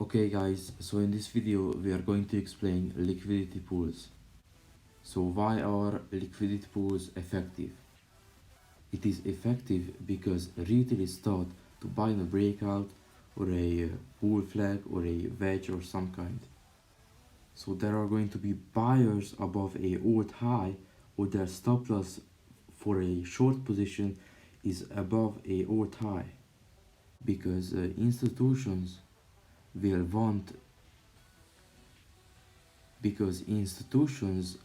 Okay guys, so in this video we are going to explain liquidity pools. So why are liquidity pools effective? It is effective because retail is taught to buy in a breakout or a pool flag or a wedge or some kind. So there are going to be buyers above a old high, or their stop loss for a short position is above a old high, because institutions will want because institutions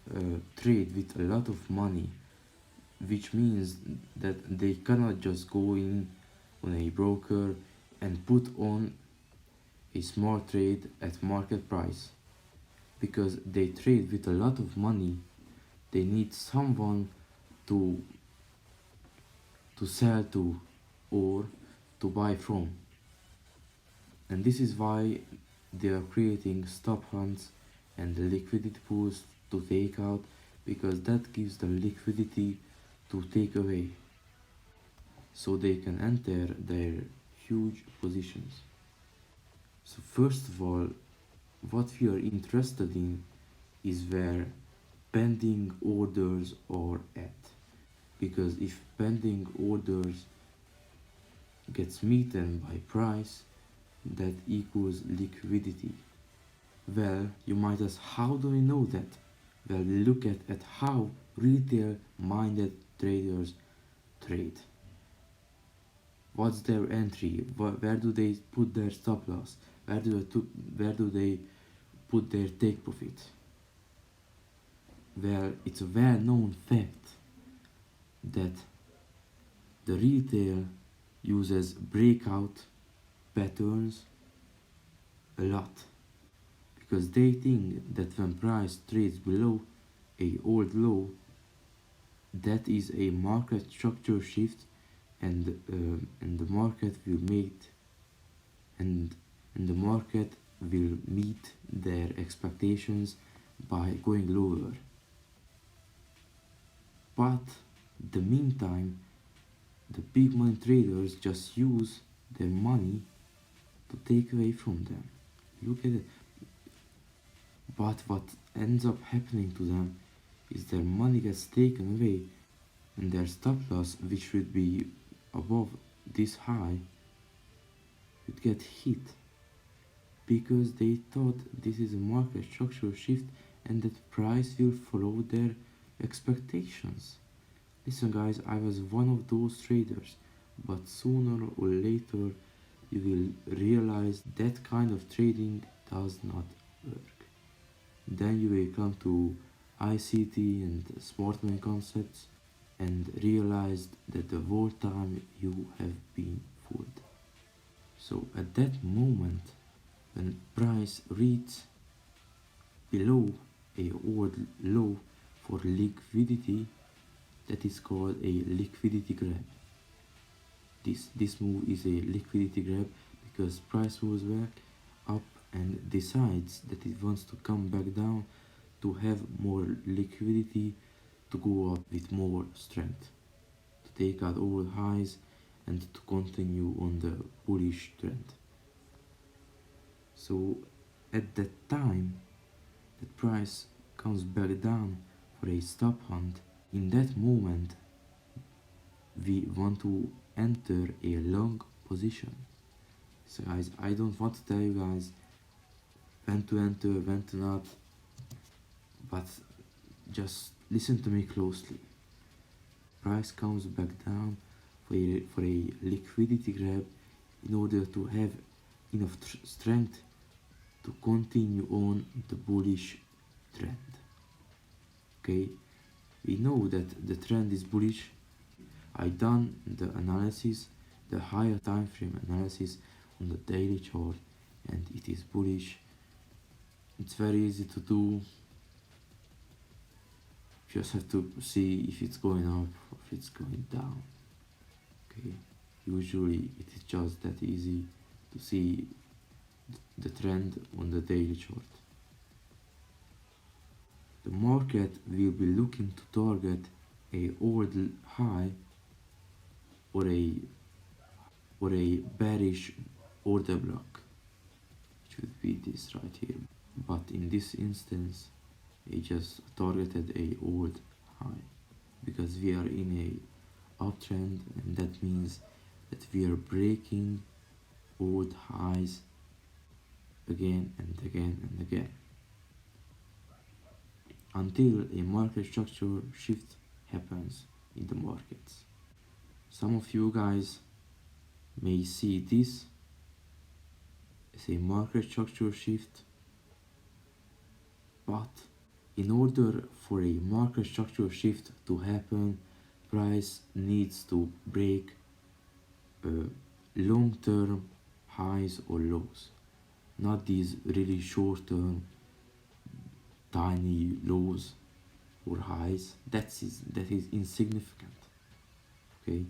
trade with a lot of money, which means that they cannot just go in on a broker and put on a small trade at market price. Because they trade with a lot of money, they need someone to sell to or to buy from. And this is why they are creating stop hunts and liquidity pools to take out, because that gives them liquidity to take away, so they can enter their huge positions. So first of all, what we are interested in is where pending orders are at, because if pending orders gets meted by price, that equals liquidity. Well, you might ask, how do I know that? Well, look at how retail-minded traders trade. What's their entry? Where do they put their stop loss? Where do they put their take profit? Well, it's a well-known fact that the retail uses breakout patterns a lot, because they think that when price trades below a old low, that is a market structure shift, and the market will meet their expectations by going lower. But the meantime, the big money traders just use their money to take away from them. Look at it. But what ends up happening to them is their money gets taken away, and their stop loss, which would be above this high, would get hit, because they thought this is a market structural shift and that price will follow their expectations. Listen guys, I was one of those traders, but sooner or later you will realize that kind of trading does not work. Then you will come to ICT and smart money concepts and realize that the whole time you have been fooled. So at that moment, when price reaches below a old low for liquidity, that is called a liquidity grab. This move is a liquidity grab because price moves back up and decides that it wants to come back down to have more liquidity, to go up with more strength, to take out all highs and to continue on the bullish trend. So at that time that price comes back down for a stop hunt, in that moment we want to enter a long position. So guys, I don't want to tell you guys when to enter, when to not, but just listen to me closely. Price comes back down for a liquidity grab in order to have enough strength to continue on the bullish trend. Okay, we know that the trend is bullish. I done the analysis, the higher time frame analysis on the daily chart, and it is bullish. It's very easy to do. Just have to see if it's going up or if it's going down. Okay, usually it is just that easy to see the trend on the daily chart. The market will be looking to target a old high or a bearish order block, should be this right here, but in this instance it just targeted a old high because we are in a uptrend, and that means that we are breaking old highs again and again and again until a market structure shift happens in the markets. Some of you guys may see this as a market structure shift, but in order for a market structure shift to happen, price needs to break long-term highs or lows, not these really short-term tiny lows or highs. That is insignificant. Okay,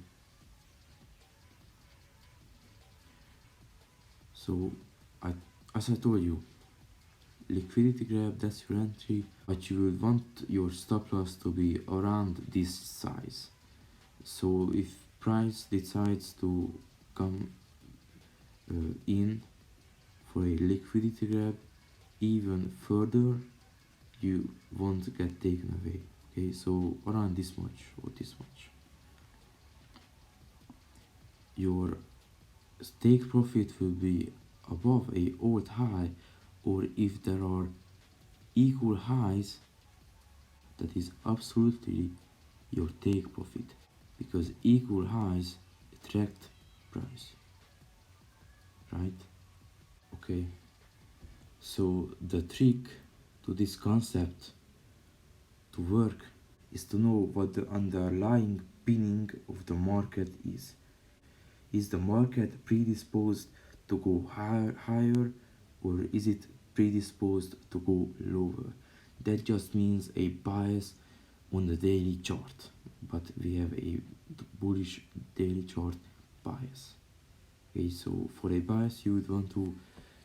so as I told you, liquidity grab, that's your entry, but you will want your stop loss to be around this size. So if price decides to come in for a liquidity grab even further, you won't get taken away. Okay, so around this much or this much, your take profit will be above a old high, or if there are equal highs, that is absolutely your take profit, because equal highs attract price, right? Okay, so the trick to this concept to work is to know what the underlying pinning of the market is. Is the market predisposed to go higher, or is it predisposed to go lower? That just means a bias on the daily chart, but we have a bullish daily chart bias. Okay, so for a bias you would want to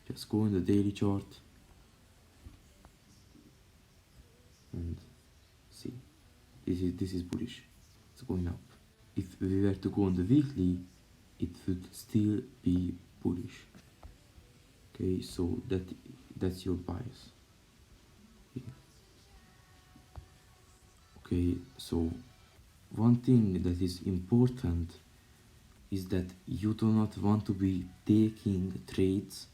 just go on the daily chart and see, this is bullish, it's going up. If we were to go on the weekly, it would still be bullish. Okay, so that's your bias. Okay, so one thing that is important is that you do not want to be taking trades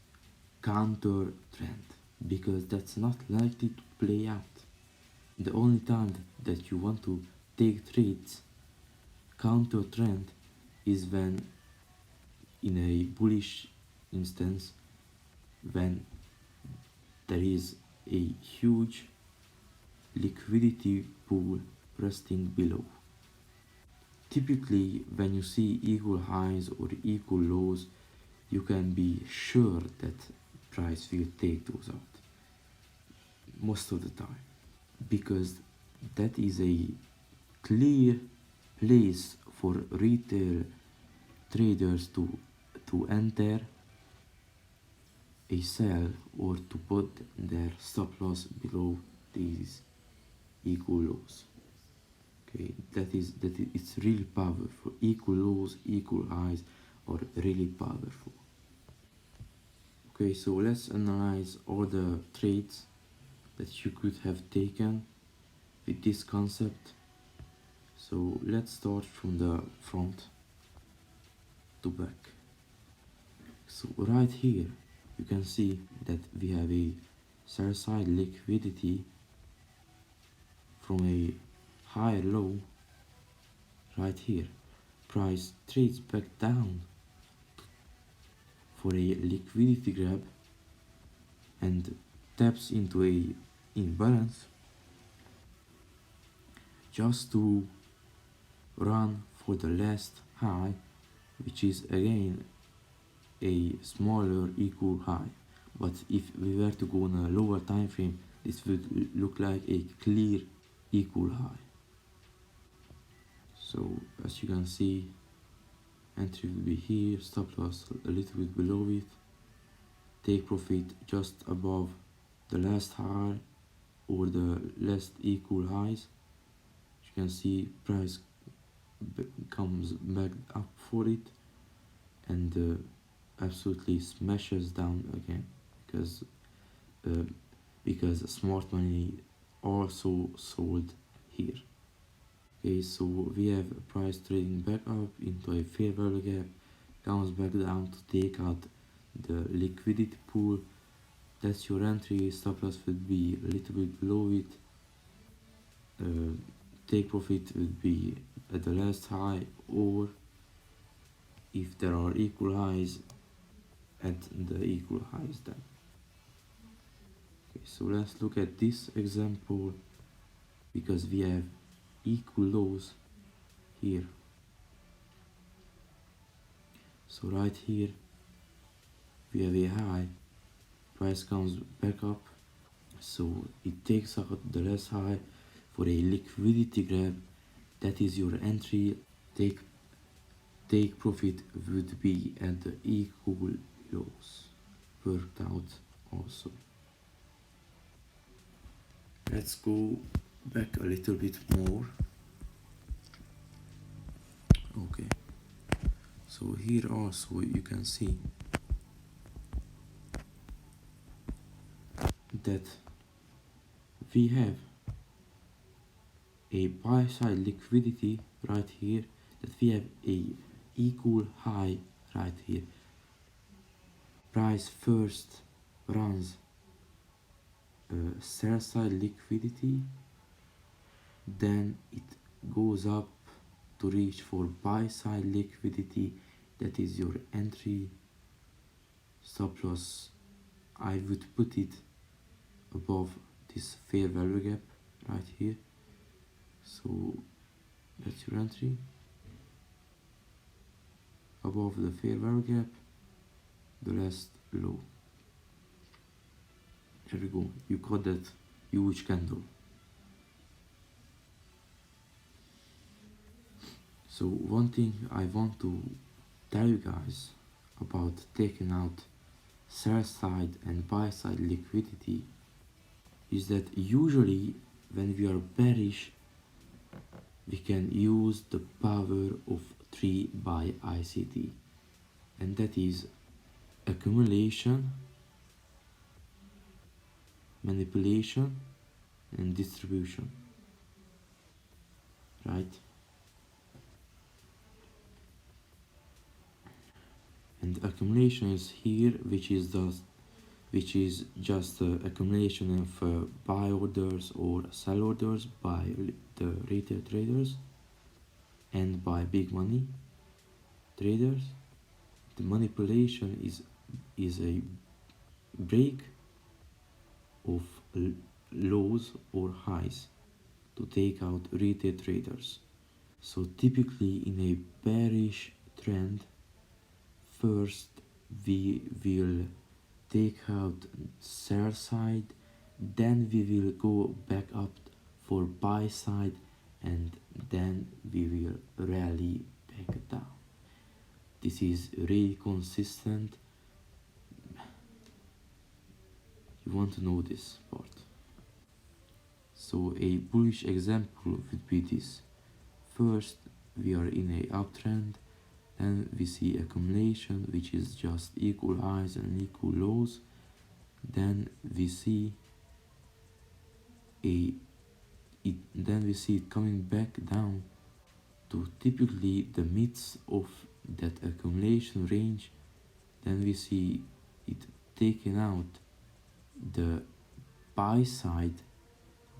counter trend, because that's not likely to play out. The only time that you want to take trades counter trend is when, in a bullish instance, when there is a huge liquidity pool resting below. Typically, when you see equal highs or equal lows, you can be sure that price will take those out most of the time, because that is a clear place for retail traders to enter a sell or to put their stop loss below these equal lows. Okay, it's really powerful. Equal lows, equal highs are really powerful. Okay, so let's analyze all the trades that you could have taken with this concept. So let's start from the front to back. So right here you can see that we have a sell side liquidity from a high low right here. Price trades back down for a liquidity grab and taps into a imbalance just to run for the last high, which is again a smaller equal high. But if we were to go on a lower time frame, this would look like a clear equal high. So as you can see, entry will be here, stop loss a little bit below it, take profit just above the last high or the last equal highs. As you can see, price comes back up for it and absolutely smashes down again. You uh, because smart money also sold here. Okay, so we have price trading back up into a fair value gap, comes back down to take out the liquidity pool. That's your entry. Stop loss would be a little bit below it. Take profit would be at the last high, or if there are equal highs, at the equal highs then. Okay, so let's look at this example, because we have equal lows here. So right here we have a high, price comes back up, so it takes out the last high for a liquidity grab. That is your entry. Take profit would be at the equal lows, worked out also. Let's go back a little bit more. Okay, so here also you can see that we have a buy side liquidity right here, that we have a equal high right here. Price first runs sell side liquidity, then it goes up to reach for buy side liquidity. That is your entry. Stop loss, I would put it above this fair value gap right here. So that's your entry, above the fair value gap, the last low. There we go, you got that huge candle. So one thing I want to tell you guys about taking out sell side and buy side liquidity is that usually when we are bearish, we can use the power of 3 by ICT, and that is accumulation, manipulation, and distribution, right? And accumulation is here, which is just accumulation of buy orders or sell orders by the retail traders and by big money traders. The manipulation is a break of lows or highs to take out retail traders. So typically in a bearish trend, first we will take out sell side, then we will go back up for buy side, and then we will rally back down. This is really consistent. You want to know this part. So a bullish example would be this. First we are in a uptrend, then we see accumulation, which is just equal highs and equal lows. Then we see it coming back down to typically the midst of that accumulation range. Then we see it taking out the buy side,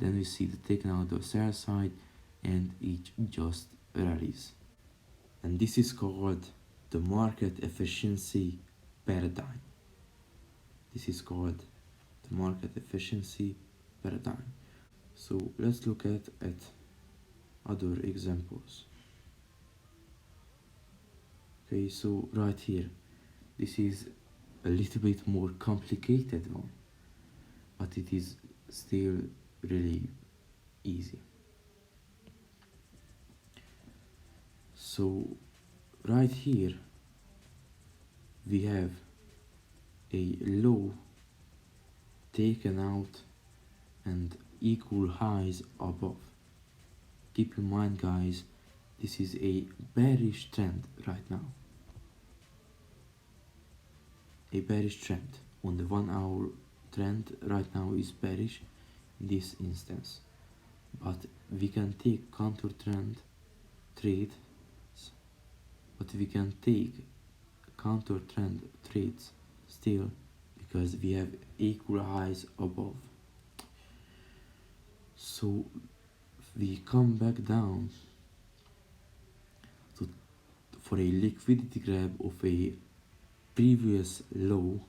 then we see it taking out the sell side, and it just rallies. And this is called the market efficiency paradigm. This is called the market efficiency paradigm. So let's look at other examples. Okay, so right here, this is a little bit more complicated one, but it is still really easy. So right here we have a low taken out and equal highs above. Keep in mind guys, this is a bearish trend right now. A bearish trend. on the 1 hour trend right now is bearish in this instance, but we can take counter trend trades, still, because we have equal highs above. So we come back down to for a liquidity grab of a previous low.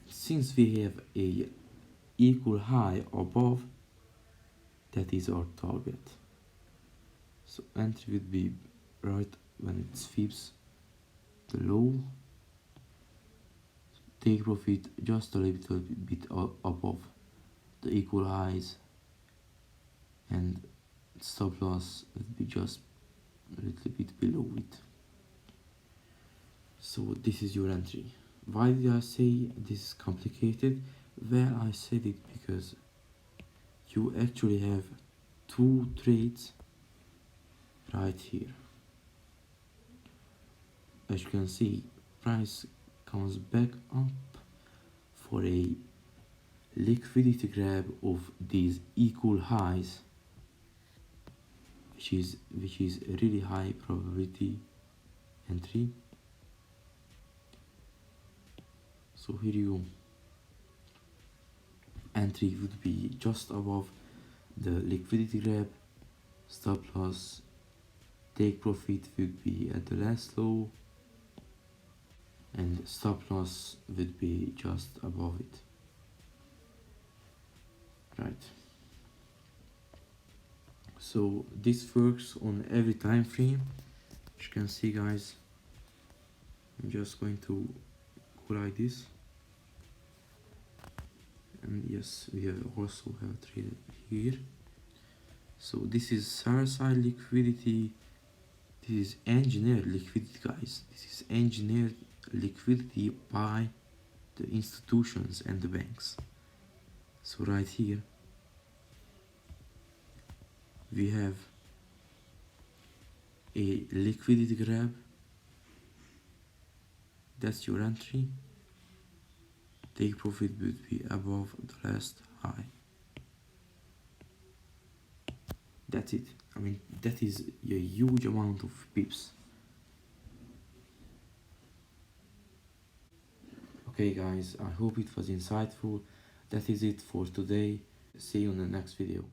Since we have a equal high above, that is our target. So entry would be right when it sweeps the low. Take profit just a little bit above the equal highs, and stop loss would be just a little bit below it. So this is your entry. Why did I say this is complicated? Well, I said it because you actually have two trades right here. As you can see, price comes back up for a liquidity grab of these equal highs, which is a really high probability entry. So here you go. Entry would be just above the liquidity grab. Stop loss, take profit would be at the last low, and stop loss would be just above it. Right. So this works on every time frame. As you can see, guys, I'm just going to go like this, and yes, we also have a trade here. So this is sell side liquidity. This is engineered liquidity, guys. This is engineered liquidity by the institutions and the banks. So right here we have a liquidity grab. That's your entry. Take profit would be above the last high. That's it. I mean, that is a huge amount of pips. Okay guys, I hope it was insightful. That is it for today. See you in the next video.